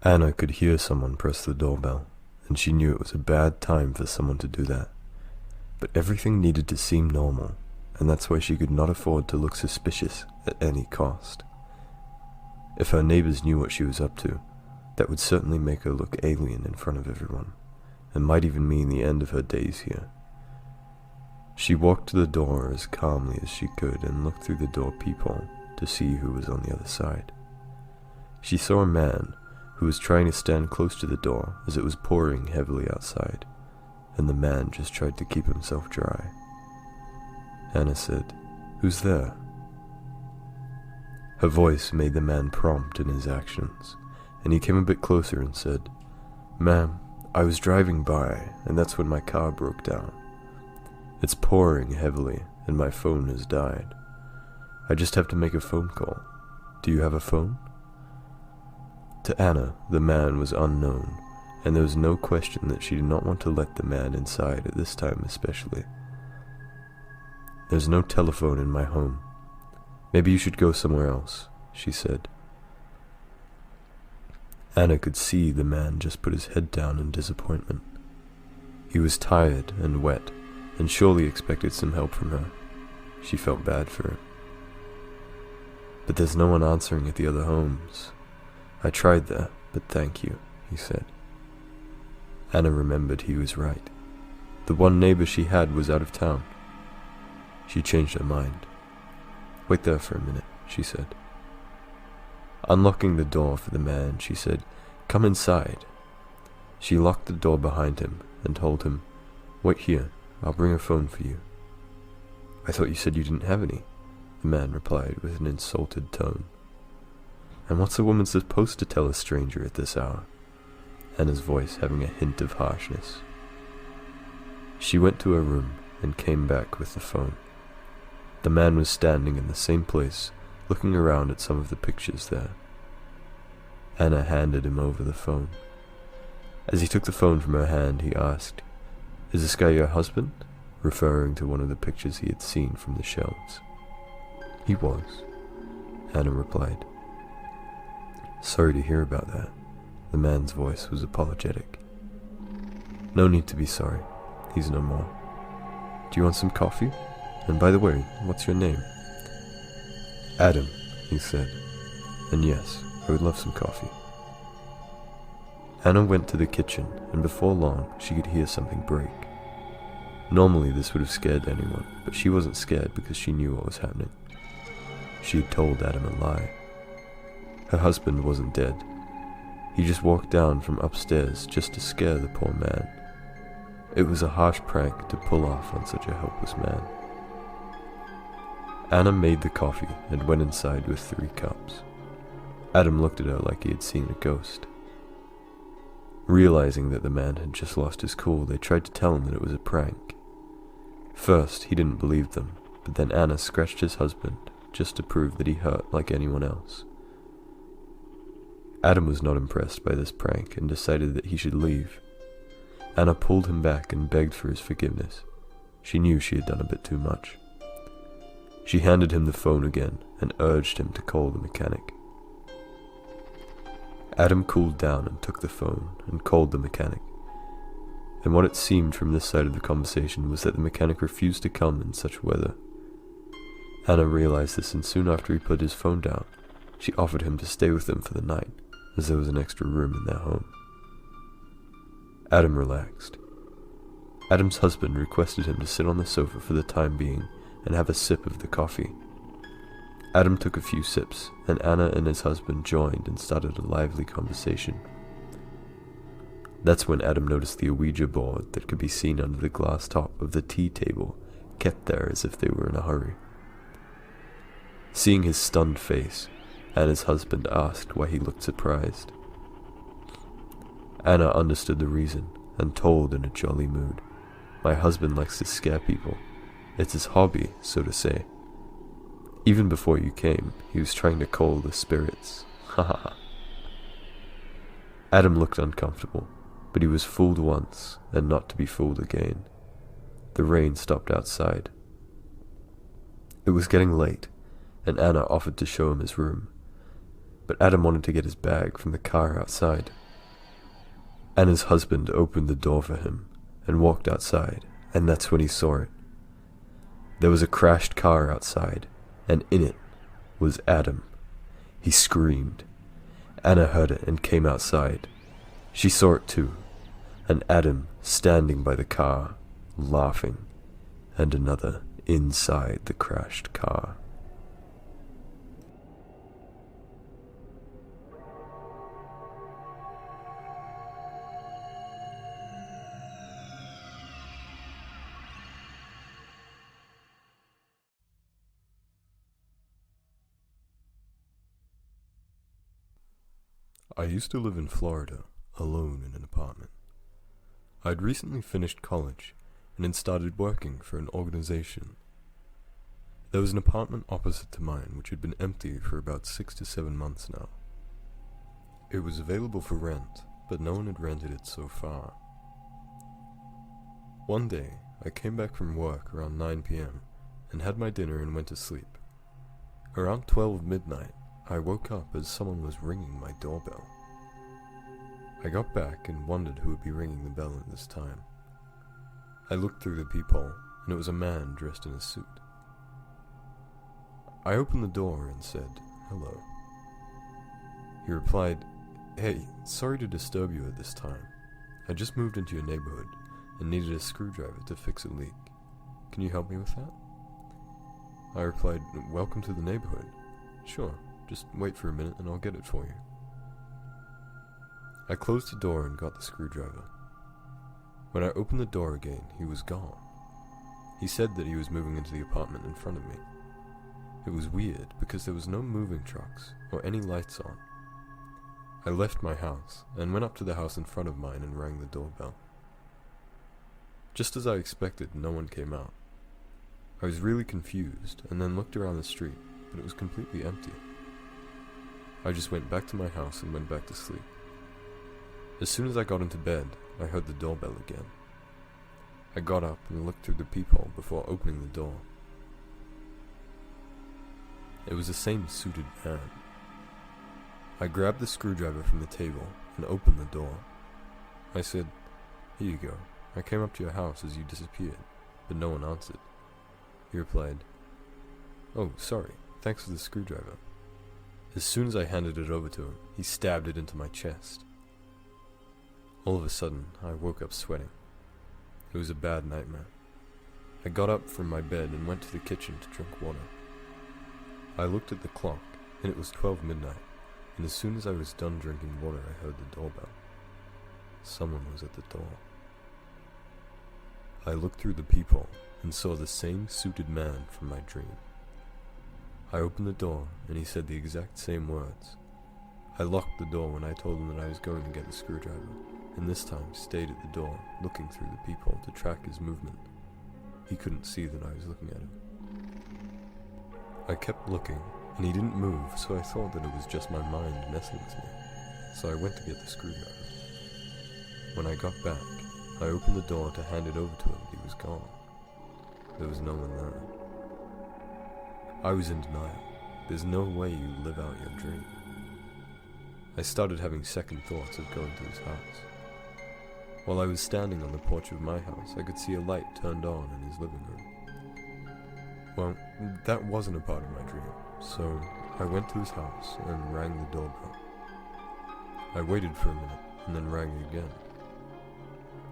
Anna could hear someone press the doorbell, and she knew it was a bad time for someone to do that. But everything needed to seem normal, and that's why she could not afford to look suspicious at any cost. If her neighbors knew what she was up to, that would certainly make her look alien in front of everyone, and might even mean the end of her days here. She walked to the door as calmly as she could and looked through the door peephole to see who was on the other side. She saw a man who was trying to stand close to the door as it was pouring heavily outside, and the man just tried to keep himself dry. Anna said, "Who's there?" Her voice made the man prompt in his actions, and he came a bit closer and said, "Ma'am, I was driving by, and that's when my car broke down. It's pouring heavily, and my phone has died. I just have to make a phone call. Do you have a phone?" To Anna, the man was unknown, and there was no question that she did not want to let the man inside at this time especially. "There's no telephone in my home. Maybe you should go somewhere else," she said. Anna could see the man just put his head down in disappointment. He was tired and wet, and surely expected some help from her. She felt bad for him. "But there's no one answering at the other homes. I tried there, but thank you," he said. Anna remembered he was right. The one neighbor she had was out of town. She changed her mind. "Wait there for a minute," she said. Unlocking the door for the man, she said, "Come inside." She locked the door behind him and told him, "Wait here, I'll bring a phone for you." "I thought you said you didn't have any," the man replied with an insulted tone. "And what's a woman supposed to tell a stranger at this hour?" Anna's voice having a hint of harshness. She went to her room and came back with the phone. The man was standing in the same place, looking around at some of the pictures there. Anna handed him over the phone. As he took the phone from her hand, he asked, "Is this guy your husband?" referring to one of the pictures he had seen from the shelves. "He was," Anna replied. "Sorry to hear about that." The man's voice was apologetic. "No need to be sorry. He's no more. Do you want some coffee? And by the way, what's your name?" "Adam," he said. "And yes, I would love some coffee." Anna went to the kitchen, and before long she could hear something break. Normally this would have scared anyone, but she wasn't scared because she knew what was happening. She had told Adam a lie. Her husband wasn't dead. He just walked down from upstairs just to scare the poor man. It was a harsh prank to pull off on such a helpless man. Anna made the coffee and went inside with 3 cups. Adam looked at her like he had seen a ghost. Realizing that the man had just lost his cool, they tried to tell him that it was a prank. First, he didn't believe them, but then Anna scratched his husband just to prove that he hurt like anyone else. Adam was not impressed by this prank and decided that he should leave. Anna pulled him back and begged for his forgiveness. She knew she had done a bit too much. She handed him the phone again and urged him to call the mechanic. Adam cooled down and took the phone and called the mechanic. And what it seemed from this side of the conversation was that the mechanic refused to come in such weather. Anna realized this, and soon after he put his phone down, she offered him to stay with them for the night, as there was an extra room in their home. Adam relaxed. Adam's husband requested him to sit on the sofa for the time being and have a sip of the coffee. Adam took a few sips, and Anna and his husband joined and started a lively conversation. That's when Adam noticed the Ouija board that could be seen under the glass top of the tea table, kept there as if they were in a hurry. Seeing his stunned face, Anna's husband asked why he looked surprised. Anna understood the reason, and told in a jolly mood, "My husband likes to scare people. It's his hobby, so to say. Even before you came, he was trying to call the spirits. Ha ha ha." Adam looked uncomfortable, but he was fooled once, and not to be fooled again. The rain stopped outside. It was getting late, and Anna offered to show him his room. but Adam wanted to get his bag from the car outside. Anna's husband opened the door for him and walked outside, and that's when he saw it. There was a crashed car outside, and in it was Adam. He screamed. Anna heard it and came outside. She saw it too, and Adam standing by the car, laughing, and another inside the crashed car. I used to live in Florida, alone in an apartment. I'd recently finished college and had started working for an organization. There was an apartment opposite to mine which had been empty for about 6 to 7 months now. It was available for rent, but no one had rented it so far. One day, I came back from work around 9 p.m. and had my dinner and went to sleep. Around 12 midnight, I woke up as someone was ringing my doorbell. I got back and wondered who would be ringing the bell at this time. I looked through the peephole, and it was a man dressed in a suit. I opened the door and said, "Hello." He replied, "Hey, sorry to disturb you at this time. I just moved into your neighborhood and needed a screwdriver to fix a leak. Can you help me with that?" I replied, "Welcome to the neighborhood. Sure, just wait for a minute and I'll get it for you." I closed the door and got the screwdriver. When I opened the door again, he was gone. He said that he was moving into the apartment in front of me. It was weird because there was no moving trucks or any lights on. I left my house and went up to the house in front of mine and rang the doorbell. Just as I expected, no one came out. I was really confused and then looked around the street, but it was completely empty. I just went back to my house and went back to sleep. As soon as I got into bed, I heard the doorbell again. I got up and looked through the peephole before opening the door. It was the same suited man. I grabbed the screwdriver from the table and opened the door. I said, "Here you go. I came up to your house as you disappeared, but no one answered." He replied, "Oh, sorry. Thanks for the screwdriver." As soon as I handed it over to him, he stabbed it into my chest. All of a sudden, I woke up sweating. It was a bad nightmare. I got up from my bed and went to the kitchen to drink water. I looked at the clock, and it was 12 midnight, and as soon as I was done drinking water, I heard the doorbell. Someone was at the door. I looked through the peephole and saw the same suited man from my dream. I opened the door, and he said the exact same words. I locked the door when I told him that I was going to get the screwdriver, and this time stayed at the door, looking through the peephole to track his movement. He couldn't see that I was looking at him. I kept looking, and he didn't move, so I thought that it was just my mind messing with me, so I went to get the screwdriver. When I got back, I opened the door to hand it over to him, but he was gone. There was no one there. I was in denial. There's no way you live out your dream. I started having second thoughts of going to his house. While I was standing on the porch of my house, I could see a light turned on in his living room. Well, that wasn't a part of my dream, so I went to his house and rang the doorbell. I waited for a minute and then rang again.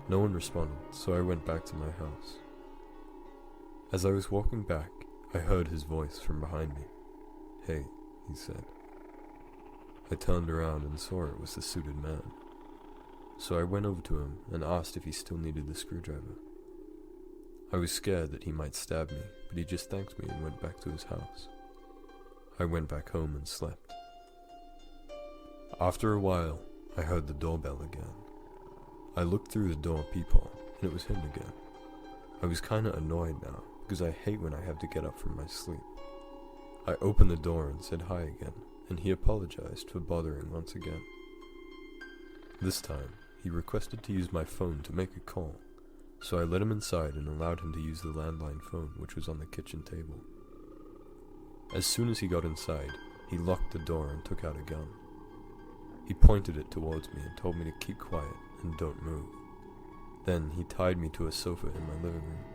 No one responded, so I went back to my house. As I was walking back, I heard his voice from behind me. "Hey," he said. I turned around and saw it was the suited man. So I went over to him and asked if he still needed the screwdriver. I was scared that he might stab me, but he just thanked me and went back to his house. I went back home and slept. After a while, I heard the doorbell again. I looked through the door peephole, and it was him again. I was kinda annoyed now, because I hate when I have to get up from my sleep. I opened the door and said hi again, and he apologized for bothering once again. This time, he requested to use my phone to make a call, so I let him inside and allowed him to use the landline phone which was on the kitchen table. As soon as he got inside, He locked the door and took out a gun. He pointed it towards me and told me to keep quiet and don't move. Then he tied me to a sofa in my living room.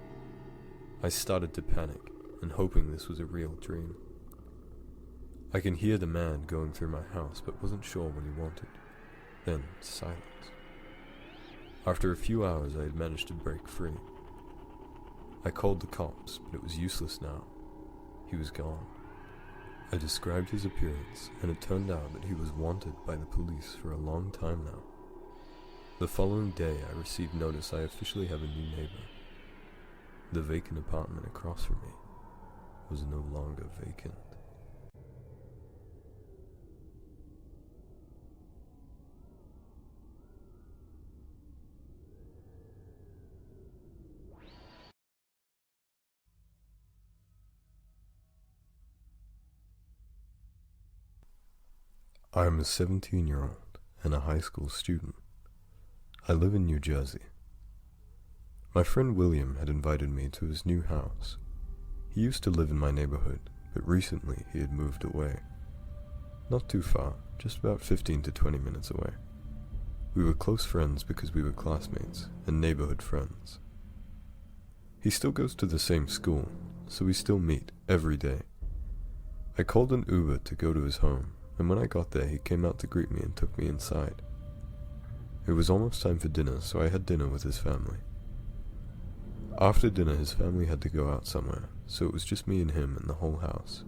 I started to panic and hoping this was a real dream. I can hear the man going through my house but wasn't sure what he wanted. Then silence. After a few hours I had managed to break free. I called the cops, but it was useless now. He was gone. I described his appearance, and it turned out that he was wanted by the police for a long time now. The following day I received notice I officially have a new neighbor. The vacant apartment across from me was no longer vacant. I am a 17-year-old and a high school student. I live in New Jersey. My friend William had invited me to his new house. He used to live in my neighborhood, but recently he had moved away. Not too far, just about 15 to 20 minutes away. We were close friends because we were classmates and neighborhood friends. He still goes to the same school, so we still meet every day. I called an Uber to go to his home, and when I got there he came out to greet me and took me inside. It was almost time for dinner, so I had dinner with his family. After dinner his family had to go out somewhere, so it was just me and him in the whole house.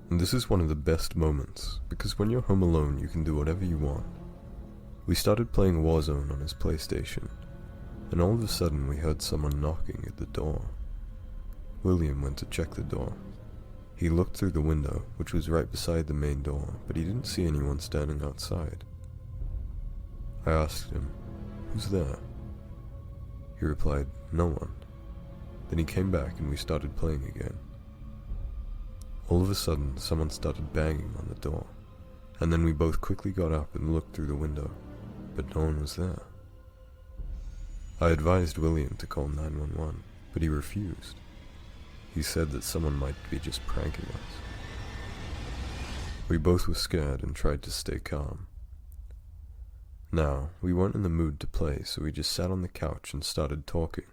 And this is one of the best moments, because when you're home alone you can do whatever you want. We started playing Warzone on his PlayStation, and all of a sudden we heard someone knocking at the door. William went to check the door. He looked through the window, which was right beside the main door, but he didn't see anyone standing outside. I asked him, "Who's there?" He replied, "No one." Then he came back and we started playing again. All of a sudden, someone started banging on the door, and then we both quickly got up and looked through the window, but no one was there. I advised William to call 911, but he refused. He said that someone might be just pranking us. We both were scared and tried to stay calm. Now, we weren't in the mood to play, so we just sat on the couch and started talking.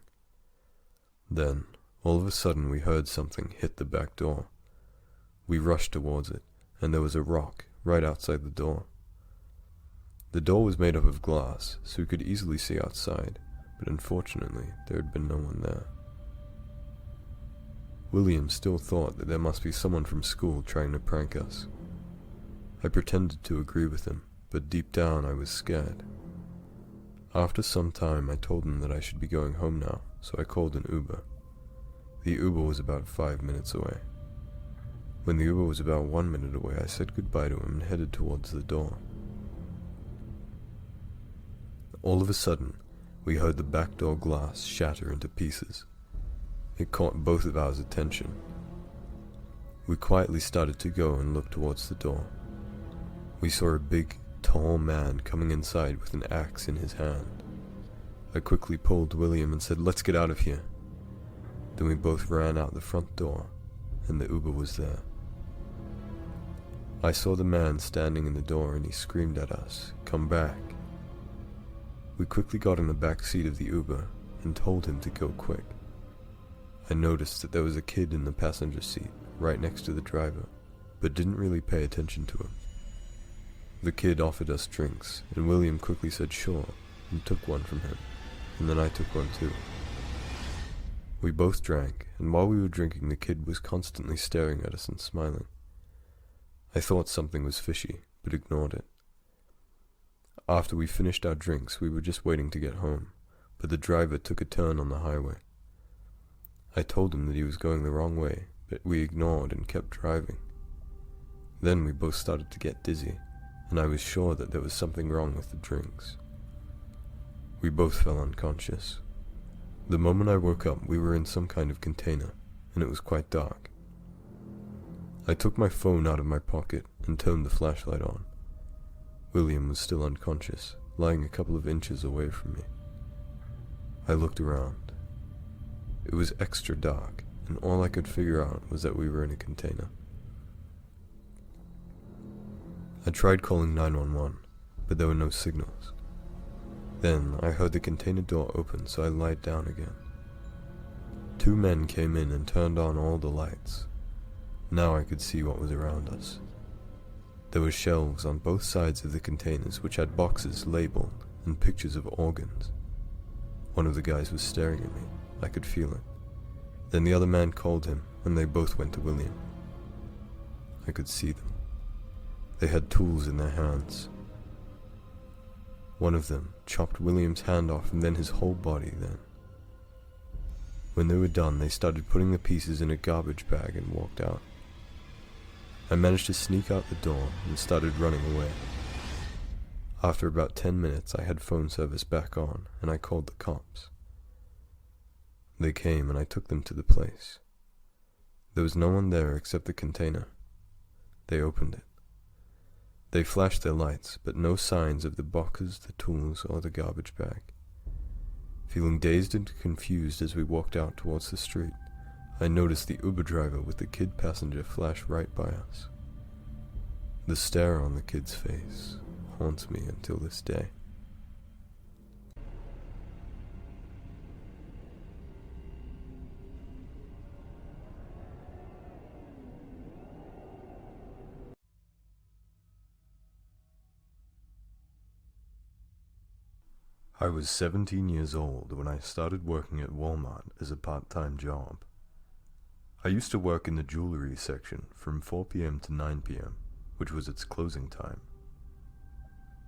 Then, all of a sudden we heard something hit the back door. We rushed towards it, and there was a rock right outside the door. The door was made up of glass, so we could easily see outside, but unfortunately there had been no one there. William still thought that there must be someone from school trying to prank us. I pretended to agree with him, but deep down I was scared. After some time I told him that I should be going home now, so I called an Uber. The Uber was about 5 minutes away. When the Uber was about 1 minute away, I said goodbye to him and headed towards the door. All of a sudden, we heard the back door glass shatter into pieces. It caught both of our attention. We quietly started to go and look towards the door. We saw a big, tall man coming inside with an axe in his hand. I quickly pulled William and said, "Let's get out of here." Then we both ran out the front door, and the Uber was there. I saw the man standing in the door and he screamed at us, "Come back." We quickly got in the back seat of the Uber and told him to go quick. I noticed that there was a kid in the passenger seat, right next to the driver, but didn't really pay attention to him. The kid offered us drinks, and William quickly said sure, and took one from him, and then I took one too. We both drank, and while we were drinking the kid was constantly staring at us and smiling. I thought something was fishy, but ignored it. After we finished our drinks, we were just waiting to get home, but the driver took a turn on the highway. I told him that he was going the wrong way, but we ignored and kept driving. Then we both started to get dizzy, and I was sure that there was something wrong with the drinks. We both fell unconscious. The moment I woke up, we were in some kind of container, and it was quite dark. I took my phone out of my pocket and turned the flashlight on. William was still unconscious, lying a couple of inches away from me. I looked around. It was extra dark, and all I could figure out was that we were in a container. I tried calling 911, but there were no signals. Then I heard the container door open, so I lied down again. 2 men came in and turned on all the lights. Now I could see what was around us. There were shelves on both sides of the containers which had boxes labeled and pictures of organs. One of the guys was staring at me. I could feel it. Then the other man called him, and they both went to William. I could see them. They had tools in their hands. One of them chopped William's hand off and then his whole body then. When they were done, they started putting the pieces in a garbage bag and walked out. I managed to sneak out the door and started running away. After about 10 minutes, I had phone service back on and I called the cops. They came and I took them to the place. There was no one there except the container. They opened it. They flashed their lights, but no signs of the boxes, the tools, or the garbage bag. Feeling dazed and confused as we walked out towards the street, I noticed the Uber driver with the kid passenger flash right by us. The stare on the kid's face haunts me until this day. I was 17 years old when I started working at Walmart as a part-time job. I used to work in the jewelry section from 4 p.m. to 9 p.m., which was its closing time.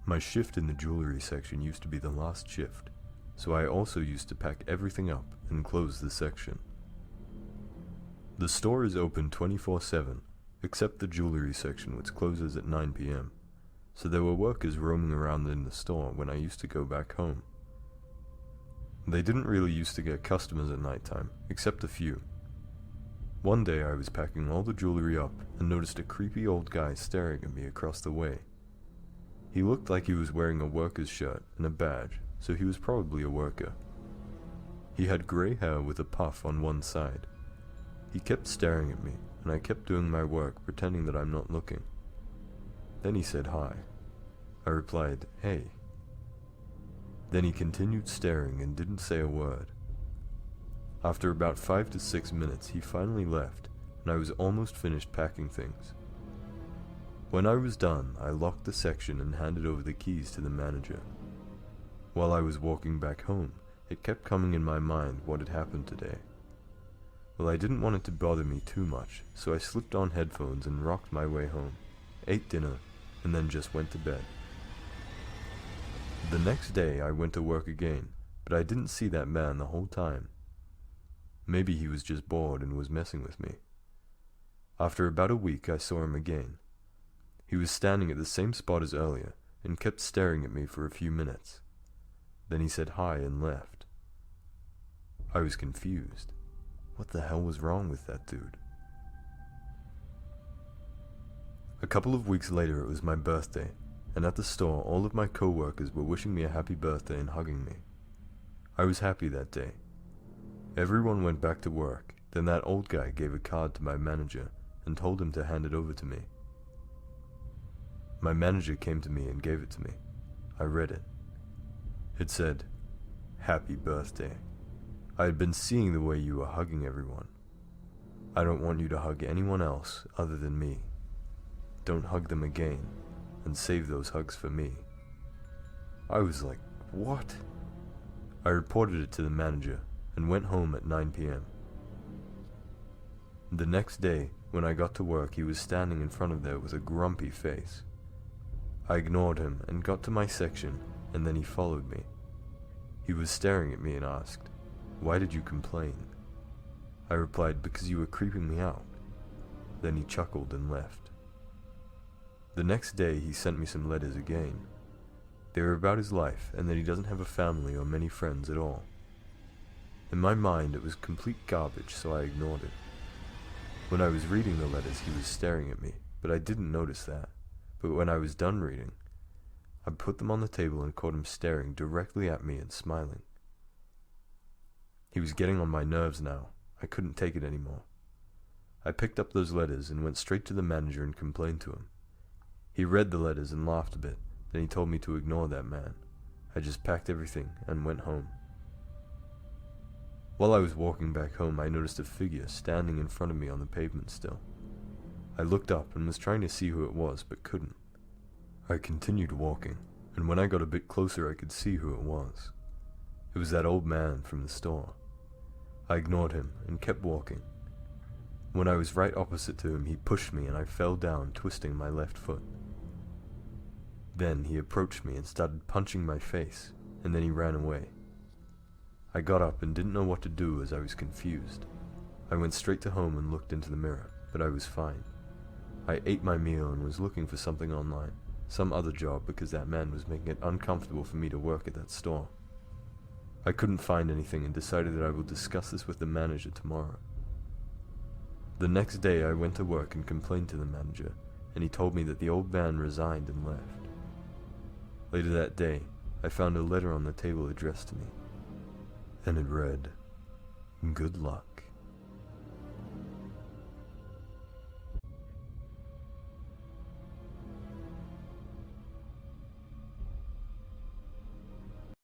My shift in the jewelry section used to be the last shift, so I also used to pack everything up and close the section. The store is open 24/7, except the jewelry section, which closes at 9 p.m., so there were workers roaming around in the store when I used to go back home. They didn't really used to get customers at nighttime, except a few. One day I was packing all the jewelry up and noticed a creepy old guy staring at me across the way. He looked like he was wearing a worker's shirt and a badge, so he was probably a worker. He had gray hair with a puff on one side. He kept staring at me, and I kept doing my work pretending that I'm not looking. Then he said hi. I replied, "Hey." Then he continued staring and didn't say a word. After about 5 to 6 minutes, he finally left, and I was almost finished packing things. When I was done, I locked the section and handed over the keys to the manager. While I was walking back home, it kept coming in my mind what had happened today. Well, I didn't want it to bother me too much, so I slipped on headphones and rocked my way home, ate dinner, and then just went to bed. The next day I went to work again, but I didn't see that man the whole time. Maybe he was just bored and was messing with me. After about a week I saw him again. He was standing at the same spot as earlier and kept staring at me for a few minutes. Then he said hi and left. I was confused. What the hell was wrong with that dude? A couple of weeks later it was my birthday, and at the store all of my co-workers were wishing me a happy birthday and hugging me. I was happy that day. Everyone went back to work, then that old guy gave a card to my manager and told him to hand it over to me. My manager came to me and gave it to me. I read it. It said, "Happy birthday. I had been seeing the way you were hugging everyone. I don't want you to hug anyone else other than me. Don't hug them again, and save those hugs for me." I was like, what? I reported it to the manager and went home at 9 p.m. The next day, when I got to work, he was standing in front of there with a grumpy face. I ignored him and got to my section, and then he followed me. He was staring at me and asked, "Why did you complain?" I replied, "Because you were creeping me out." Then he chuckled and left. The next day he sent me some letters again. They were about his life and that he doesn't have a family or many friends at all. In my mind it was complete garbage, so I ignored it. When I was reading the letters he was staring at me, but I didn't notice that. But when I was done reading, I put them on the table and caught him staring directly at me and smiling. He was getting on my nerves now. I couldn't take it anymore. I picked up those letters and went straight to the manager and complained to him. He read the letters and laughed a bit, then he told me to ignore that man. I just packed everything and went home. While I was walking back home, I noticed a figure standing in front of me on the pavement still. I looked up and was trying to see who it was, but couldn't. I continued walking, and when I got a bit closer I could see who it was. It was that old man from the store. I ignored him and kept walking. When I was right opposite to him, he pushed me and I fell down, twisting my left foot. Then he approached me and started punching my face, and then he ran away. I got up and didn't know what to do as I was confused. I went straight to home and looked into the mirror, but I was fine. I ate my meal and was looking for something online, some other job, because that man was making it uncomfortable for me to work at that store. I couldn't find anything and decided that I will discuss this with the manager tomorrow. The next day I went to work and complained to the manager, and he told me that the old man resigned and left. Later that day, I found a letter on the table addressed to me, and it read, "Good luck."